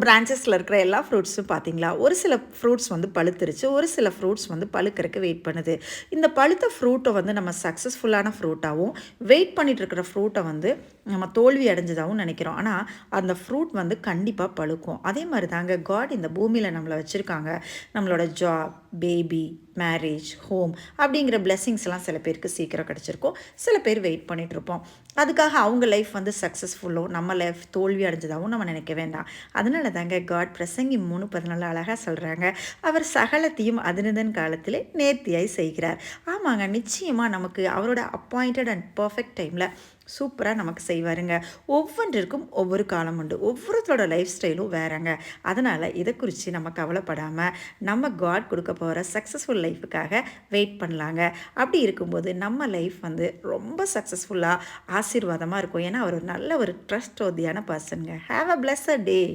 பிரான்ச்சஸில் இருக்கிற எல்லா ஃப்ரூட்ஸும் பார்த்தீங்களா, ஒரு சில ஃப்ரூட்ஸ் வந்து பழுத்துருச்சு, ஒரு சில ஃப்ரூட்ஸ் வந்து பழுக்கறக்கு வெயிட் பண்ணுது. இந்த பழுத்த ஃப்ரூட்டை வந்து நம்ம சக்ஸஸ்ஃபுல்லான ஃப்ரூட்டாகவும், வெயிட் பண்ணிட்டு இருக்கிற ஃப்ரூட்டை வந்து நம்ம தோல்வி அடைஞ்சதாகவும் நினைக்கிறோம். ஆனால் அந்த ஃப்ரூட் வந்து கண்டிப்பாக பழுக்கும். அதே மாதிரி தாங்க காட் இந்த பூமியில் நம்மளை வச்சுருக்காங்க. நம்மளோட ஜாப், பேபி, மேரேஜ், ஹோம் அப்படிங்கிற பிளெஸ்ஸிங்ஸ்லாம் சில பேருக்கு சீக்கிரம் கிடச்சிருக்கும். சில பேர் வெயிட் பண்ணிகிட்ருப்போம். அதுக்காக அவங்க லைஃப் வந்து சக்ஸஸ்ஃபுல்லோ, நம்ம லைஃப் தோல்வி அடைஞ்சதாகவும் நம்ம நினைக்க வேண்டாம். அதனால தாங்க காட் பிரசங்கி 3:14 அழகாக சொல்கிறாங்க, அவர் சகலத்தையும் அதனதன் காலத்திலே நேர்த்தியாய் செய்கிறார். ஆமாங்க, நிச்சயமாக நமக்கு அவரோட அப்பாயிண்டட் அண்ட் பர்ஃபெக்ட் டைமில் சூப்பராக நமக்கு செய்வாருங்க. ஒவ்வொன்றிற்கும் ஒவ்வொரு காலம் உண்டு. ஒவ்வொருத்தரோட லைஃப் ஸ்டைலும் வேறங்க. அதனால் இதை குறித்து நம்ம கவலைப்படாமல் நம்ம காட் கொடுக்க போகிற சக்ஸஸ்ஃபுல் லைஃபுக்காக வெயிட் பண்ணலாங்க. அப்படி இருக்கும்போது நம்ம லைஃப் வந்து ரொம்ப சக்ஸஸ்ஃபுல்லாக ஆசீர்வாதமாக இருக்கும். ஏன்னா அவர் ஒரு நல்ல ஒரு ட்ரஸ்ட் ஒர்தியான பர்சனுங்க. Have a பிளெஸ்ஸட் day.